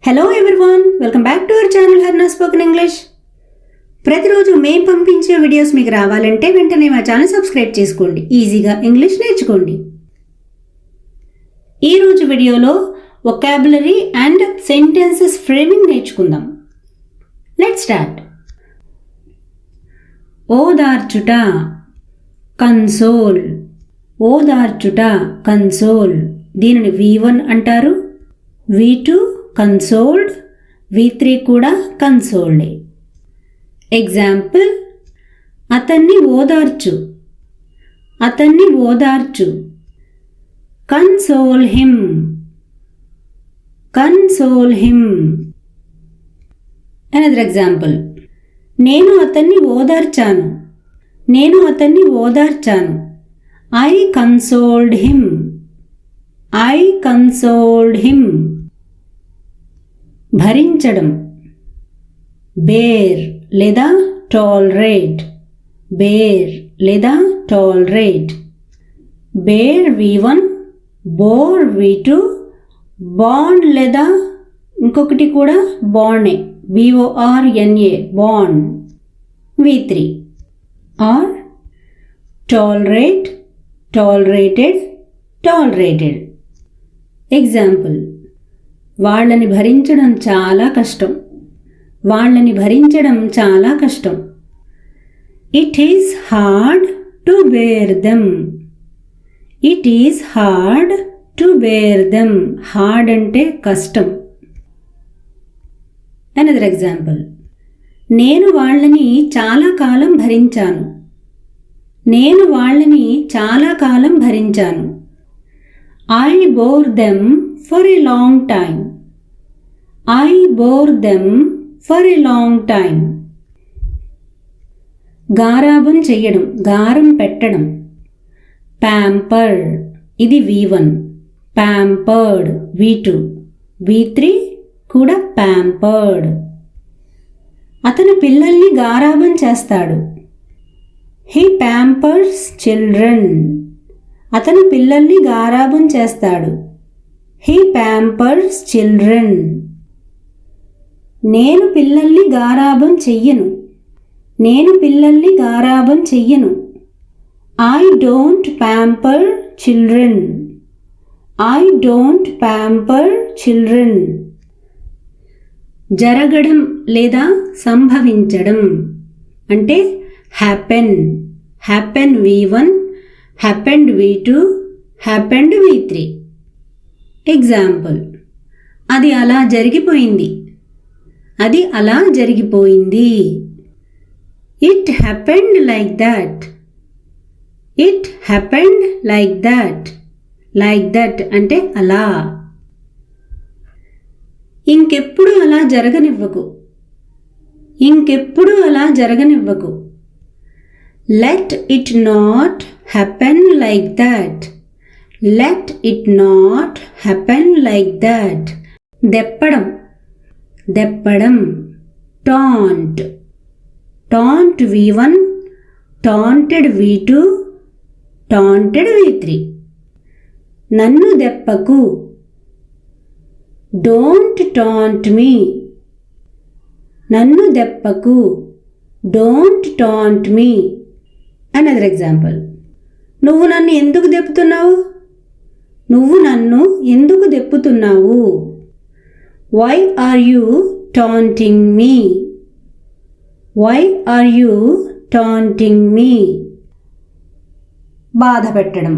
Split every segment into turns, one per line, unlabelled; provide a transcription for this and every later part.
Hello everyone, welcome back to our channel Harna spoken English. ప్రతిరోజు మేము పంపించే వీడియోస్ మీకు రావాలంటే వెంటనే మా ఛానల్ సబ్స్క్రైబ్ చేసుకోండి. ఈజీగా ఇంగ్లీష్ నేర్చుకోండి. ఈరోజు వీడియోలో వొకాబులరీ అండ్ సెంటెన్సెస్ ఫ్రేమింగ్ నేర్చుకుందాం. Let's start. ఓదార్చుట, కన్సోల్. ఓదార్చుట, కన్సోల్. దీనిని V1 అంటారు, V2 కన్సోల్డ్, V3 కూడా కన్సోల్డే. ఎగ్జాంపుల్: అతన్ని ఓదార్చు, అతన్ని ఓదార్చు. Console him, console him. Another example: నేను అతన్ని ఓదార్చాను, నేను అతన్ని ఓదార్చాను. I consoled him, I consoled him. భరించడం, బేర్ లేదా టాలరేట్, బేర్ లేదా tolerate. Bear V1, bore V2, bond లేదా ఇంకొకటి కూడా బాండే, BORNA, bond V3. Are tolerate, tolerated, tolerated. Example: వాళ్ళని భరించడం చాలా కష్టం, వాళ్ళని భరించడం చాలా కష్టం. It is hard to bear them, it is hard to bear them. Hard అంటే కష్టం. అనదర్ ఎగ్జాంపుల్: నేను వాళ్ళని చాలా కాలం భరించాను, నేను వాళ్ళని చాలా కాలం భరించాను. I bore them for a long time, I bore them for a long time. గారాబం చెయ్యడం, గారం పెట్టడం. ప్యాంపర్, ఇది V1, ప్యాంపర్డ్ V2, V3 కూడా ప్యాంపర్డ్. అతను పిల్లల్ని గారాబం చేస్తాడు. He pampers children, అతను పిల్లల్ని గారాబం చేస్తాడు. He pampers children. నేను పిల్లల్ని గారాబం చెయ్యను, నేను పిల్లల్ని గారాబం చెయ్యను. I don't pamper children, I don't pamper children. జరగడం లేదా సంభవించడం అంటే happen, happen V1, happened V2, happened V3. Example: అది అలా జరిగిపోయింది, అది అలా జరిగిపోయింది. It happened like that, it happened like that. Like that అంటే అలా. ఇంకెప్పుడు అలా జరగనివ్వకు, ఇంకెప్పుడు అలా జరగనివ్వకు. Let it not happen like that, let it not happen like that. దెప్పడం, దెప్పడం. taunt, taunt V1, taunted V2, taunted V3. నన్ను దెప్పకు, don't taunt me, నన్ను దెప్పకు, don't taunt me. Another example: నువ్వు నన్ను ఎందుకు దెప్పుతున్నావు, నువ్వు నన్ను ఎందుకు దెప్పుతున్నావు. Why are you taunting me, why are you taunting me. బాధ పెట్టడం,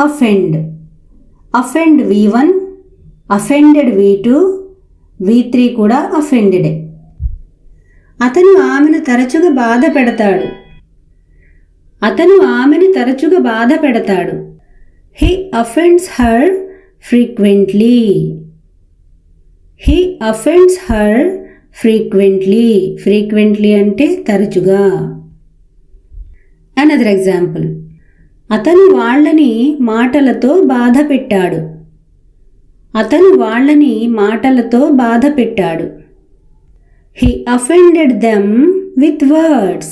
offend, offend V1, offended V2, V3 కూడా అఫెండెడే. అతను ఆమెను తరచుగా బాధ పెడతాడు, అతను ఆమెను తరచుగా బాధ పెడతాడు. He offends her frequently, he offends her frequently. frequently అంటే తరచుగా. అనదర్ ఎగ్జాంపుల్: అతను వాళ్ళని మాటలతో బాధ పెట్టాడు, అతను వాళ్ళని మాటలతో బాధ పెట్టాడు. He offended them with words,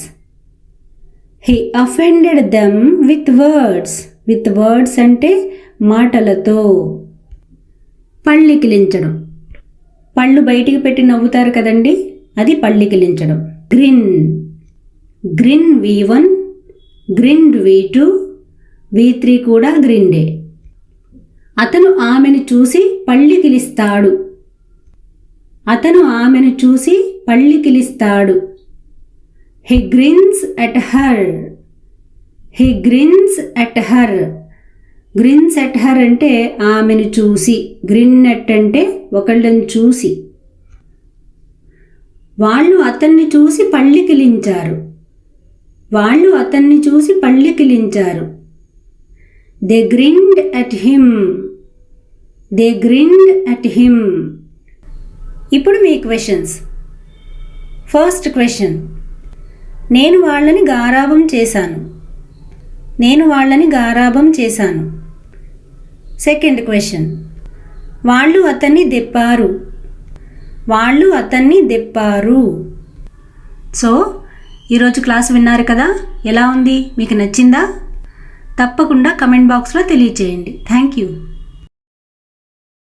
he offended them with words. with words అంటే మాటలతో. పళ్ళికిలించడం, కళ్ళు బయటికి పెట్టి నవ్వుతారు కదండి, అది పళ్ళికిలించడం. Grin. Grin V1, గ్రిన్డ్ V2, V3 కూడా గ్రిండే. అతను ఆమెను చూసి పళ్ళికిలిస్తాడు. అతను ఆమెను చూసి పళ్ళికిలిస్తాడు. He grins at her. He grins at her. Grins at her అంటే ఆమెను చూసి, గ్రిన్ ఎట్ అంటే ఒకళ్ళని చూసి. వాళ్ళు అతన్ని చూసి పళ్ళికిలించారు. వాళ్ళు అతన్ని చూసి పళ్ళికిలించారు. They grinned at him. They grinned at him. ఇప్పుడు మీ క్వశ్చన్స్. ఫస్ట్ క్వశ్చన్, నేను వాళ్ళని గారాబం చేశాను. నేను వాళ్ళని గారాబం చేశాను. సెకండ్ క్వశ్చన్, వాళ్ళు అతన్ని దెప్పారు. వాళ్ళు అతన్ని దెప్పారు. సో ఈరోజు క్లాస్ విన్నారు కదా, ఎలా ఉంది, మీకు నచ్చిందా? తప్పకుండా కమెంట్ బాక్స్లో తెలియచేయండి. Thank you.